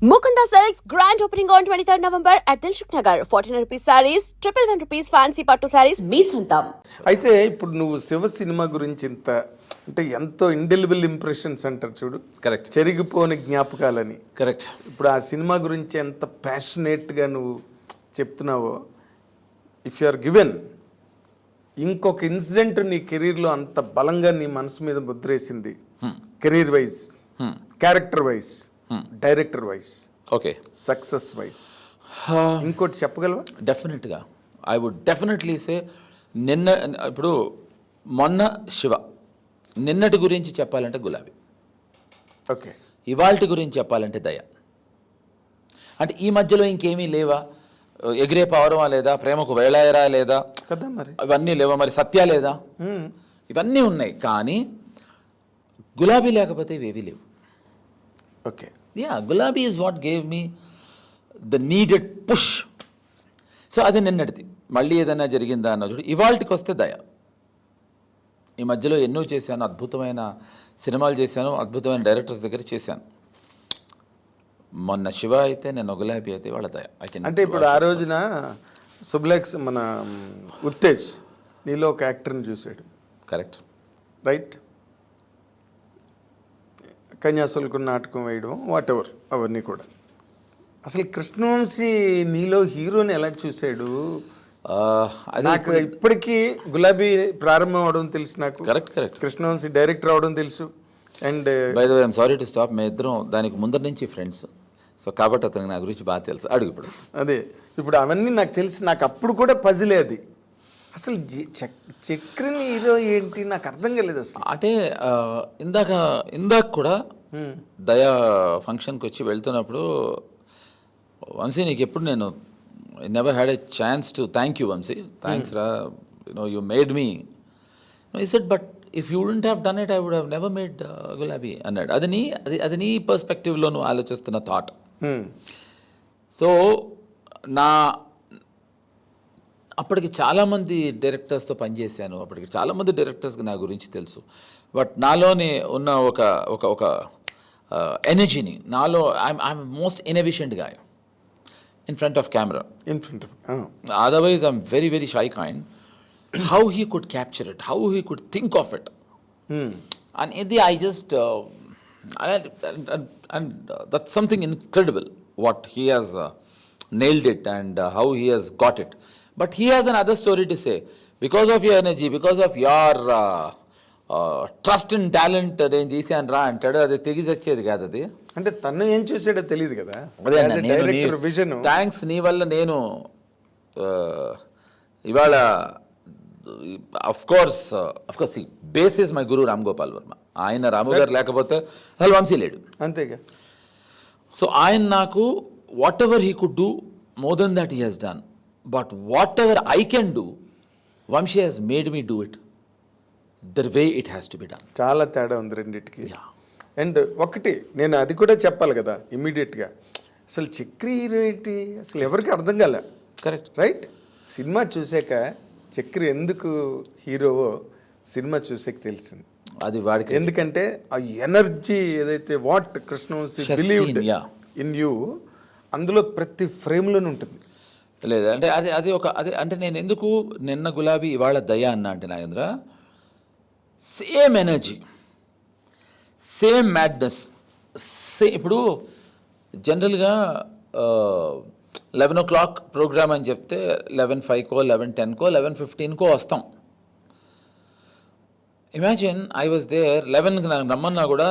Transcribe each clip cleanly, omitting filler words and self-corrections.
Mukunda Silks grand opening on 23rd November at Dilshuk Nagar. 1400 rupees sarees, 111 rupees fancy pattu sarees, మీ సొంతం. అయితే ఇప్పుడు నువ్వు Shiva cinema గురించి ఇంత అంటే ఎంతో ఇండెలిబుల్ ఇంప్రెషన్స్ అంటారు చూడు, కరెక్ట్, చెరిగిపోని జ్ఞాపకాలని. కరెక్ట్. ఇప్పుడు ఆ సినిమా గురించి ఎంత ప్యాషనేట్గా నువ్వు చెప్తున్నావో, ఇఫ్ యు ఆర్ గివెన్ ఇంకొక ఇన్సిడెంట్ నీ కెరీర్లో అంత బలంగా నీ మనసు మీద ముద్రేసింది, career wise, character wise, director wise, okay, success wise, ఇంకోటి చెప్పగలవా? డెఫినెట్గా ఐ వుడ్ డెఫినెట్లీ సే ఇప్పుడు మొన్న శివ, నిన్నటి గురించి చెప్పాలంటే గులాబీ, ఓకే, ఇవాల్టి గురించి చెప్పాలంటే దయ. అంటే ఈ మధ్యలో ఇంకేమీ లేవా? ఎగిరే పౌరమా లేదా? ప్రేమకు వేళాయరా లేదా? కదా మరి ఇవన్నీ లేవా? మరి సత్య లేదా? ఇవన్నీ ఉన్నాయి, కానీ గులాబీ లేకపోతే ఇవేవి లేవు. ఓకే, యా, గులాబీ is what gave me the needed push. So అది నిన్నటిది. మళ్ళీ ఏదైనా జరిగిందా అన్న చూడు. ఇవాళకి వస్తే దయ. ఈ మధ్యలో ఎన్నో చేశాను, అద్భుతమైన సినిమాలు చేశాను, అద్భుతమైన డైరెక్టర్స్ దగ్గర చేశాను. మొన్న శివ అయితే, నేను గులాబీ అయితే వాళ్ళ దయ. అంటే ఇప్పుడు ఆ రోజున సుబ్లెక్స్ మన ఉత్తేజ్ నీలో ఒక యాక్టర్ని చూశాడు, కరెక్ట్, రైట్? కన్యాశుల్కు నాటకం వేయడం, వాట్ ఎవర్, అవన్నీ కూడా. అసలు కృష్ణవంశీ నీలో హీరోని ఎలా చూశాడు? నాకు ఇప్పటికీ గులాబీ ప్రారంభం అవడం తెలుసు, నాకు కరెక్ట్ కరెక్ట్ కృష్ణవంశీ డైరెక్టర్ అవడం తెలుసు. And by the way I'm sorry to stop, మేము ఇద్దరం దానికి ముందర నుంచి ఫ్రెండ్స్. సో కాబట్టి అతనికి నా గురించి బాగా తెలుసు. అడుగు ఇప్పుడు. అదే, ఇప్పుడు అవన్నీ నాకు తెలుసు. నాకు అప్పుడు కూడా పజిలే అది. అసలు చక్రిని హీరో ఏంటి నాకు అర్థం కాలేదు అసలు. అంటే ఇందాక కూడా దయా ఫంక్షన్కి వచ్చి వెళ్తున్నప్పుడు, వంశీ నీకు ఎప్పుడు నేను never had a chance to thank you Vamshi, thanks రా, you made me. He said but if you wouldn't have done it I would have never made Gulabi అన్నాడు. అది నీ పర్స్పెక్టివ్లో నువ్వు ఆలోచిస్తున్న థాట్. సో అప్పటికి చాలామంది డైరెక్టర్స్తో పనిచేశాను, అప్పటికి చాలామంది డైరెక్టర్స్కి నా గురించి తెలుసు. బట్ నాలోనే ఉన్న ఒక ఎనర్జీని, నాలో I'm most inefficient guy in front of camera. Otherwise I'm very very shy kind. How he could capture it, how he could think of it, and I just and that's something incredible what he has nailed it, and how he has got it. But he has another story to say. Because of your energy, because of your trust and talent నేను తీసాను రా అంటాడు. అది తెగి వచ్చేది కాదు. అది అంటే తను ఏం చూసాడో తెలియదు కదా. థ్యాంక్స్ నీ వల్ల నేను ఇవాళ of course base is my guru Ram Gopal Varma. ఆయన రాము గారు లేకపోతే అసలు వంశీ లేడు, అంతేగా. సో ఆయన నాకు what ever he could do more than that he Hess done, but what ever I can do Vamsi Hess made me do it the way it has to be done. చాలా తేడా ఉంది రెండింటికి. అండ్ ఒకటి నేను అది కూడా చెప్పాలి కదా ఇమ్మీడియట్గా, అసలు చక్రి హీరో ఏంటి అసలు ఎవరికి అర్థం కాలే. Correct, right? సినిమా చూసాక చక్రి ఎందుకు హీరోవో సినిమా చూసాక తెలిసింది. అది వాడికి ఎందుకంటే ఆ ఎనర్జీ ఏదైతే what Krishna Vamsi believed in you, అందులో ప్రతి ఫ్రేమ్లోనే ఉంటుంది. లేదు అంటే అది అంటే నేను ఎందుకు నిన్న గులాబీ ఇవాళ దయ అన్నా అంటే, Nagendra, same energy, same madness, ఇప్పుడు జనరల్గా 11 o'clock ప్రోగ్రామ్ అని చెప్తే 11:05కో 11:10కో 11:15కో వస్తాం. ఇమాజిన్ ఐ వాజ్ దేర్ 11కి నాకు రమ్మన్నా కూడా,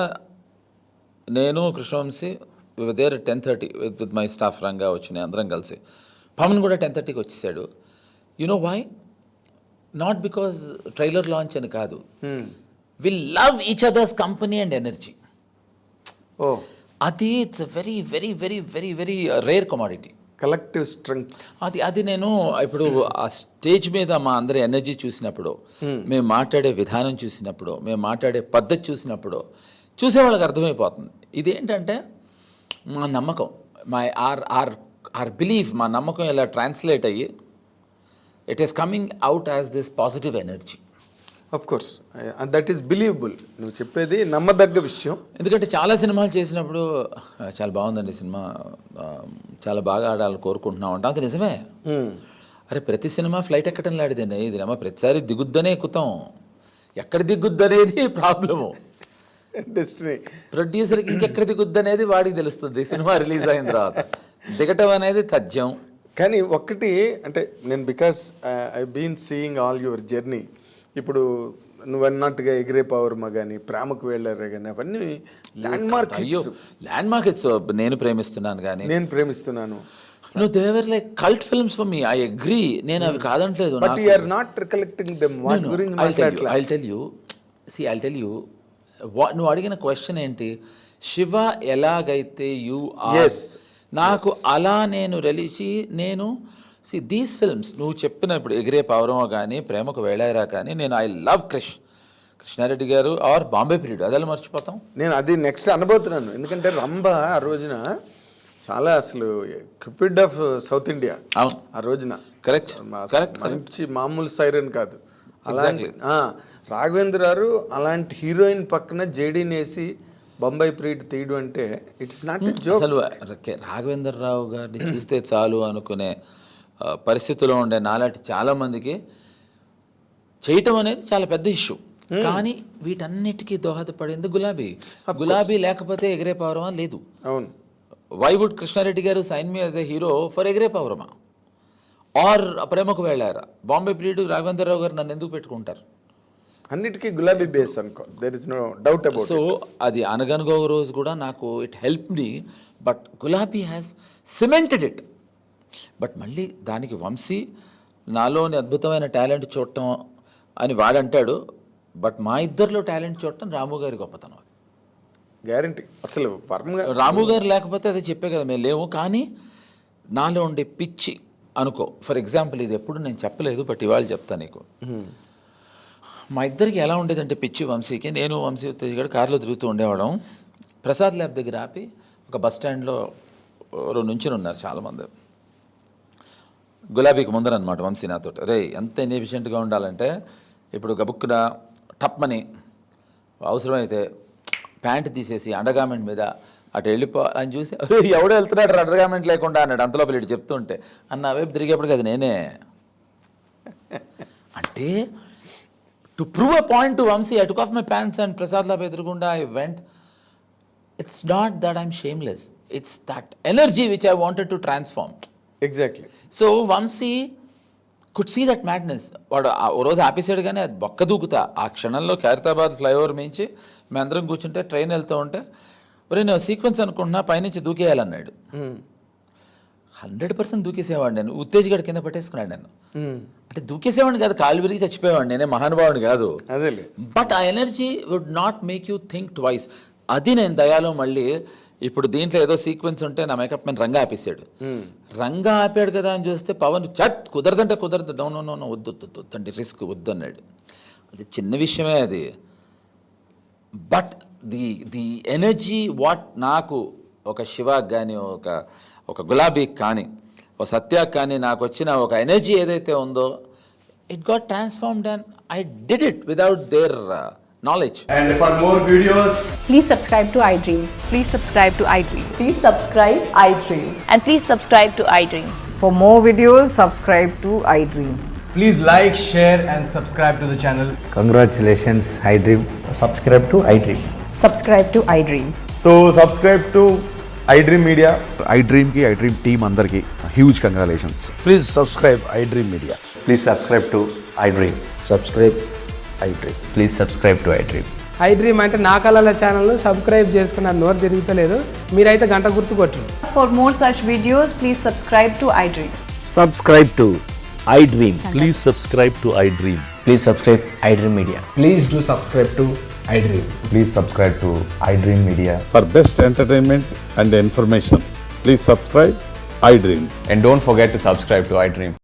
నేను Krishnavamsi we were there 10:30 with my staff Ranga వచ్చినాయి అందరం కలిసి. పవన్ కూడా 10:30కి వచ్చేసాడు. You know why? Not because trailer launch అని కాదు, we love each others company and energy. అది it's very very very very very rare commodity, collective strength. అది నేను ఇప్పుడు ఆ స్టేజ్ మీద మా అందరి ఎనర్జీ చూసినప్పుడు, మేము మాట్లాడే విధానం చూసినప్పుడు, మేము మాట్లాడే పద్ధతి చూసినప్పుడు చూసేవాళ్ళకి అర్థమైపోతుంది. ఇదేంటంటే మా నమ్మకం, మై ఆర్ బిలీఫ్, మా నమ్మకం ఇలా ట్రాన్స్లేట్ అయ్యి it is coming out as this positive energy. Of course that is believable, నువ్వు చెప్పేది నమ్మదగ్గ విషయం. ఎందుకంటే చాలా సినిమాలు చేసినప్పుడు చాలా బాగుందండి సినిమా, చాలా బాగా ఆడాలని కోరుకుంటున్నాం అంట, అది నిజమే. అరే ప్రతి సినిమా ఫ్లైట్ ఎక్కడం లాంటిదండి, ఇది ఏమో ప్రతిసారి దిగుద్దనే ఎక్కుతాం, ఎక్కడ దిగుద్దు అనేది ప్రాబ్లము. డెస్టినీ ప్రొడ్యూసర్కి ఇంకెక్కడ దిగుద్దు అనేది వాడికి తెలుస్తుంది సినిమా రిలీజ్ అయిన తర్వాత, దిగటం అనేది తథ్యం. కానీ ఒక్కటి అంటే నేను because I been seeing all your journey, ఇప్పుడు నువ్వు అన్నట్టుగా ఎగిరే పౌర్మ కానీ ప్రేమకు వెళ్ళారే కానీ అవన్నీ ల్యాండ్ మార్క్. అయ్యో ల్యాండ్ మార్క్ హిట్స్, నేను ప్రేమిస్తున్నాను కానీ, నేను ప్రేమిస్తున్నాను, No, they were like cult films for me. I agree. నేను అవి కాదంటలేదు. But you are not recollecting them. What గురించి మాట్లాడట్లా? I'll tell you. నువ్వు అడిగిన క్వశ్చన్ ఏంటి? శివ ఎలాగైతే యు ఆర్, నాకు అలా నేను నేను దీస్ ఫిల్మ్స్ నువ్వు చెప్పిన ఇప్పుడు ఎగిరే పౌరమ కానీ ప్రేమకు వేళారా కానీ, నేను ఐ లవ్ కృష్ణారెడ్డి గారు ఆర్ బాంబే పీరియడ్, అదే మర్చిపోతాం. నేను అది నెక్స్ట్ అనబోతున్నాను, ఎందుకంటే రంభ ఆ రోజున చాలా అసలు క్యూపిడ్ ఆఫ్ సౌత్ ఇండియా ఆ రోజున. కరెక్ట్ మంచి మామూలు సైరన్ కాదు. అలాంటి రాఘవేంద్ర గారు అలాంటి హీరోయిన్ పక్కన జేడీని వేసి బొంబాయి ప్రీడ్ తీయడం అంటే ఇట్స్ నాట్ జోక్. అసలు రాఘవేంద్రరావు గారిని చూస్తే చాలు అనుకునే పరిస్థితిలో ఉండే నాలాంటి చాలా మందికి చేయటం అనేది చాలా పెద్ద ఇష్యూ. కానీ వీటన్నిటికీ దోహదపడింది గులాబీ లేకపోతే ఎగిరే పౌరమా లేదు. అవును. వై వుడ్ కృష్ణారెడ్డి గారు sign me as a hero for Egire Paavurama are ప్రేమకు వెళ్ళారా? బాంబే ప్రియుడు రాఘవేంద్రరావు గారు నన్ను ఎందుకు పెట్టుకుంటారు? అన్నిటికీ గులాబీ బేస్ అనుకో, there is no doubt about. So అది అనగనగో రోజు కూడా నాకు it help me, but Gulabi has cemented it. But మళ్ళీ దానికి వంశీ నాలోని అద్భుతమైన టాలెంట్ చూడటం అని వాడంటాడు, బట్ మా ఇద్దరిలో టాలెంట్ చూడటం రాము గారి గొప్పతనం. అది గ్యారంటీ. అసలు రాము గారు లేకపోతే అదే చెప్పే కదా మేము లేవు. కానీ నాలో ఉండే పిచ్చి అనుకో, ఫర్ ఎగ్జాంపుల్ ఇది ఎప్పుడు నేను చెప్పలేదు, బట్ ఇవాళ చెప్తాను నీకు. మా ఇద్దరికి ఎలా ఉండేదంటే పిచ్చి వంశీకి, నేను వంశీ ఉత్తేజ్ గారు కారులో తిరుగుతూ ఉండేవాళ్ళం. ప్రసాద్ ల్యాబ్ దగ్గర ఆపి ఒక బస్ స్టాండ్లో నుంచుని ఉన్నారు చాలామంది. గులాబీకి ముందర అనమాట వంశీ నాతో, రే ఎంత ఎఫిషియెంట్గా ఉండాలంటే ఇప్పుడు గబుక్కున టప్మని అవసరమైతే ప్యాంట్ తీసేసి అండర్గార్మెంట్ మీద అటు వెళ్ళిపో అని చూసి ఎవడో వెళ్తున్నాడు అండర్గార్మెంట్ లేకుండా అన్నాడు. అంతలోపల ఇటు చెప్తుంటే అన్న వైపు తిరిగేప్పటికి అది నేనే. అంటే to prove a point to Vamsi, I took off my pants and Prasad lab ఎదురుగుండా I went. It's not that I'm shameless, it's that energy which I wanted to transform. Exactly. So Vamsi could see that madness. వాడు ఓ రోజు ఆపేసాడు కానీ అది బొక్క దూకుతా ఆ క్షణంలో Khairatabad flyover మించి మేమందరం కూర్చుంటే ట్రైన్ వెళ్తూ ఉంటే, ఒరే నేను సీక్వెన్స్ అనుకుంటున్నా పైనుంచి దూకేయాలన్నాడు. 100% దూకేసేవాడు. నేను ఉత్తేజ్ గడి కింద పట్టేసుకున్నాడు నన్ను. అంటే దూకేసేవాడిని కాదు, కాలు విరిగి చచ్చిపోయేవాడు, నేనే మహానుభావుడు కాదు. బట్ ఆ energy would not make you think twice. అది నేను దయాలో మళ్ళీ ఇప్పుడు దీంట్లో ఏదో సీక్వెన్స్ ఉంటే నా మేకప్ మ్యాన్ రంగా ఆపేసాడు. రంగా ఆపాడు కదా అని చూస్తే పవన్ చట్ కుదరదంటే కుదరదు, నో వద్దండి రిస్క్ వద్దు అన్నాడు. అది చిన్న విషయమే అది. బట్ ది ఎనర్జీ వాట్ నాకు ఒక శివాకి కానీ ఒక గులాబీకి కానీ ఒక సత్యాకి కానీ నాకు వచ్చిన ఒక ఎనర్జీ ఏదైతే ఉందో, it got transformed and I did it without their knowledge. And for more videos, please subscribe to iDream. Please subscribe to iDream. Please subscribe iDream. And please subscribe to iDream. For more videos, subscribe to iDream. please like, share and subscribe to the channel. Congratulations, iDream. Subscribe to iDream. Subscribe to iDream. So subscribe to iDream Media. iDream team andarki huge congratulations. Please subscribe iDream Media. Please subscribe to iDream. Subscribe iDream. Please subscribe to iDream. iDream అంటే నా కళల ఛానల్ను subscribe చేసుకున్న నోరు తిరుగుతలేదు, మీరైతే గంట గుర్తు కొట్టండి. For more such videos, please subscribe to iDream. Subscribe to iDream. Please subscribe to iDream. Please subscribe iDream Media. Please do subscribe to iDream. Please subscribe to iDream Media. For best entertainment and information, please subscribe iDream. And don't forget to subscribe to iDream.